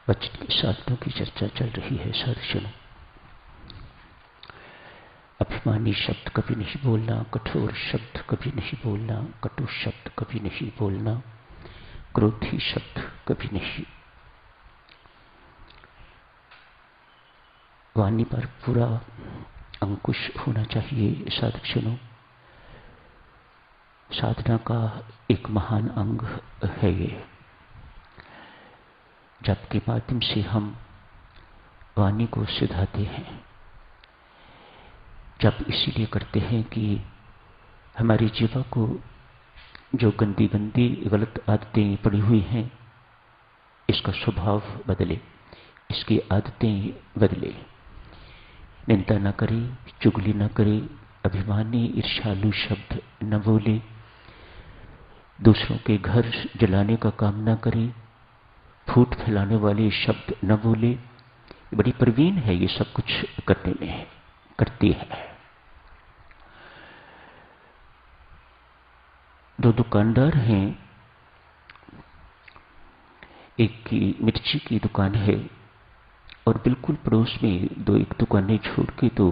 वचन के साधनों की चर्चा चल रही है साधुजनों। अभिमानी शब्द कभी नहीं बोलना, कठोर शब्द कभी नहीं बोलना, कटु शब्द कभी नहीं बोलना, क्रोधी शब्द कभी नहीं। वाणी पर पूरा अंकुश होना चाहिए साधुजनों। साधना का एक महान अंग है ये, जप के माध्यम से हम वाणी को सुधारते हैं। जप इसीलिए करते हैं कि हमारी जीवा को जो गंदी गंदी गलत आदतें पड़ी हुई हैं, इसका स्वभाव बदले, इसकी आदतें बदले। निंदा न करे, चुगली न करे, अभिमानी ईर्ष्यालु शब्द न बोले, दूसरों के घर जलाने का काम न करे, फूट फैलाने वाले शब्द न बोले। बड़ी प्रवीण है ये सब कुछ करने में, करती है। दो दुकानदार हैं, एक की मिर्ची की दुकान है और बिल्कुल पड़ोस में दो एक दुकानें छोड़ के तो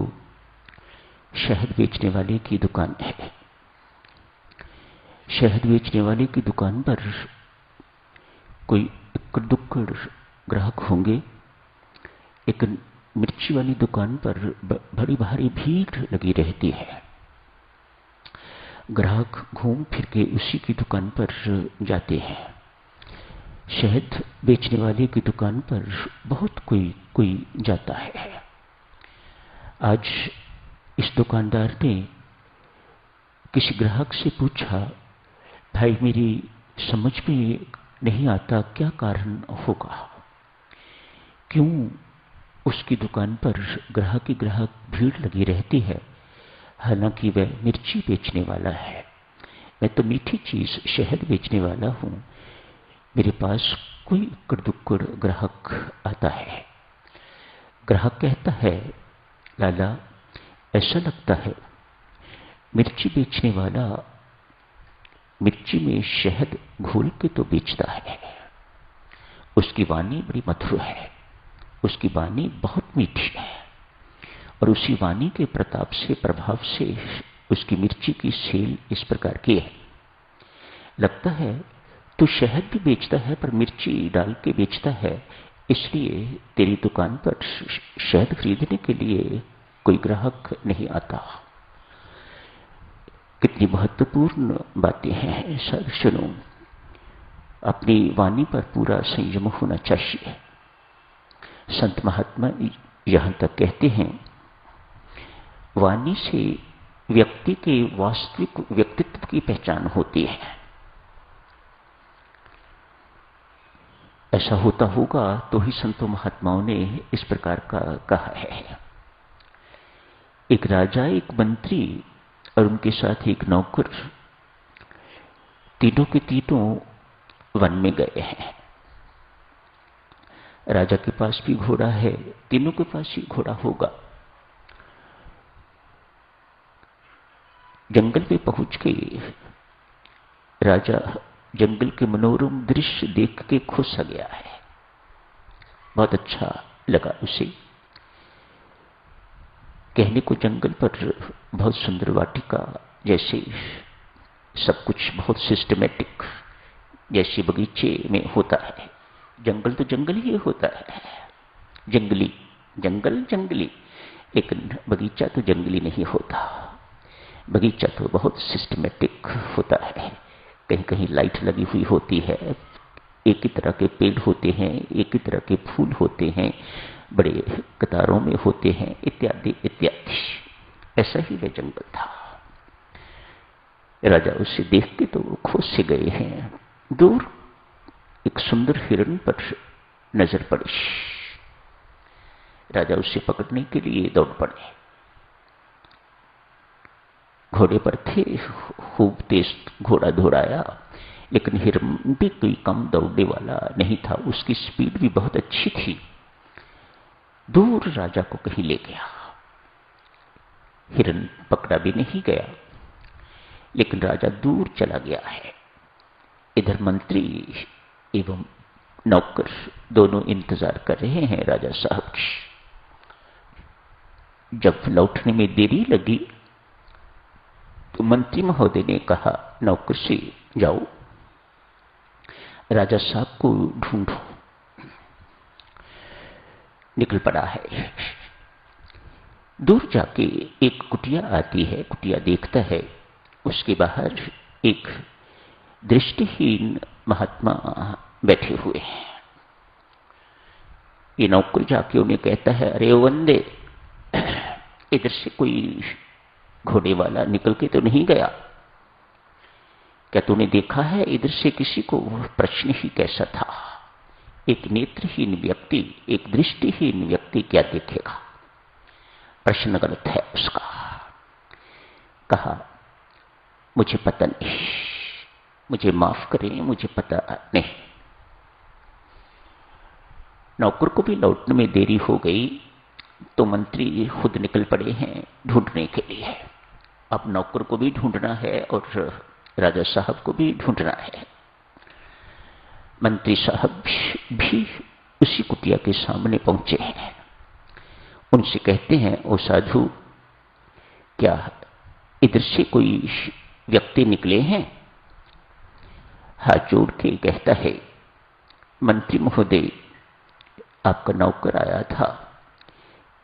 शहद बेचने वाले की दुकान है। शहद बेचने वाले की दुकान पर कोई इक्कड़ दुक्कड़ ग्राहक होंगे, लेकिन मिर्ची वाली दुकान पर बड़ी भारी भीड़ लगी रहती है। ग्राहक घूम फिर के उसी की दुकान पर जाते हैं। शहद बेचने वाले की दुकान पर बहुत कोई जाता है। आज इस दुकानदार ने किसी ग्राहक से पूछा, भाई मेरी समझ में नहीं आता क्या कारण होगा, क्यों उसकी दुकान पर ग्राहक की ग्राहक भीड़ लगी रहती है, हालांकि वह मिर्ची बेचने वाला है। मैं तो मीठी चीज शहद बेचने वाला हूं, मेरे पास कोई इक्कड़ दुक्कड़ ग्राहक आता है। ग्राहक कहता है, लाला ऐसा लगता है मिर्ची बेचने वाला मिर्ची में शहद घोल के तो बेचता है। उसकी वाणी बड़ी मधुर है, उसकी वाणी बहुत मीठी है और उसी वाणी के प्रताप से, प्रभाव से उसकी मिर्ची की सेल इस प्रकार की है। लगता है तू शहद भी बेचता है पर मिर्ची डाल के बेचता है, इसलिए तेरी दुकान पर शहद खरीदने के लिए कोई ग्राहक नहीं आता। कितनी महत्वपूर्ण बातें हैं साधुजनों। अपनी वाणी पर पूरा संयम होना चाहिए। संत महात्मा यहां तक कहते हैं, वाणी से व्यक्ति के वास्तविक व्यक्तित्व की पहचान होती है। ऐसा होता होगा तो ही संतों महात्माओं ने इस प्रकार का कहा है। एक राजा, एक मंत्री और उनके साथ एक नौकर, तीनों के तीनों वन में गए हैं। राजा के पास भी घोड़ा है, तीनों के पास ही घोड़ा होगा। जंगल में पहुंच के राजा जंगल के मनोरम दृश्य देख के खुश हो गया है, बहुत अच्छा लगा उसे। कहने को जंगल पर बहुत सुंदर वाटिका जैसे सब कुछ बहुत सिस्टमेटिक जैसे बगीचे में होता है। जंगल तो जंगल ही होता है, जंगली जंगल जंगली, लेकिन बगीचा तो जंगली नहीं होता। बगीचा तो बहुत सिस्टमेटिक होता है। कहीं कहीं लाइट लगी हुई होती है, एक ही तरह के पेड़ होते हैं, एक ही तरह के फूल होते हैं, बड़े कतारों में होते हैं, इत्यादि इत्यादि। ऐसा ही वह जंगल था। राजा उसे देख के तो खुश से गए हैं। दूर एक सुंदर हिरण पर नजर पड़ी। राजा उसे पकड़ने के लिए दौड़ पड़े। घोड़े पर थे, खूब तेज घोड़ा दौड़ाया, लेकिन हिरण भी कोई कम दौड़ने वाला नहीं था, उसकी स्पीड भी बहुत अच्छी थी। दूर राजा को कहीं ले गया। हिरण पकड़ा भी नहीं गया, लेकिन राजा दूर चला गया है। इधर मंत्री एवं नौकर दोनों इंतजार कर रहे हैं राजा साहब की। जब लौटने में देरी लगी तो मंत्री महोदय ने कहा, नौकर से जाओ राजा साहब को ढूंढो। निकल पड़ा है। दूर जाके एक कुटिया आती है, कुटिया देखता है, उसके बाहर एक दृष्टिहीन महात्मा बैठे हुए हैं। ये नौकर जाके उन्हें कहता है, अरे वंदे, इधर से कोई घोड़े वाला निकल के तो नहीं गया? क्या तूने देखा है इधर से किसी को? प्रश्न ही कैसा था। एक नेत्रहीन व्यक्ति, एक दृष्टिहीन व्यक्ति क्या देखेगा? प्रश्न गलत है उसका। कहा, मुझे पता नहीं, मुझे माफ करें, मुझे पता नहीं। नौकर को भी लौटने में देरी हो गई तो मंत्री खुद निकल पड़े हैं ढूंढने के लिए। अब नौकर को भी ढूंढना है और राजा साहब को भी ढूंढना है। मंत्री साहब भी उसी कुटिया के सामने पहुंचे हैं। उनसे कहते हैं, ओ साधु, क्या इधर से कोई व्यक्ति निकले हैं? हाथ जोड़ के कहता है, मंत्री महोदय, आपका नौकर आया था,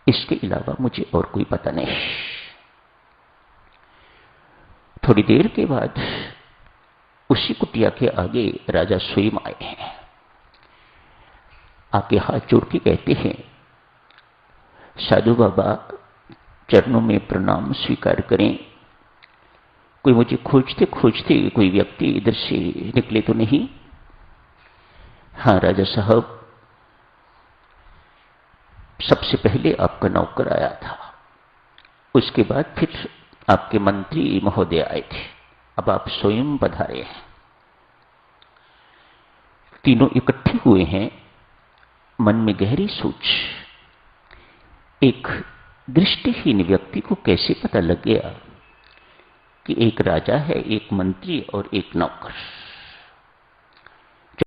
इसके अलावा मुझे और कोई पता नहीं। थोड़ी देर के बाद उसी कुटिया के आगे राजा स्वयं आए हैं। आके हाथ जोड़ के कहते हैं, साधु बाबा, चरणों में प्रणाम स्वीकार करें। कोई मुझे खोजते खोजते कोई व्यक्ति इधर से निकले तो नहीं? हाँ राजा साहब, सबसे पहले आपका नौकर आया था, उसके बाद फिर आपके मंत्री महोदय आए थे, अब आप स्वयं पधारे हैं। तीनों इकट्ठे हुए हैं। मन में गहरी सोच, एक दृष्टिहीन व्यक्ति को कैसे पता लग गया कि एक राजा है, एक मंत्री और एक नौकर?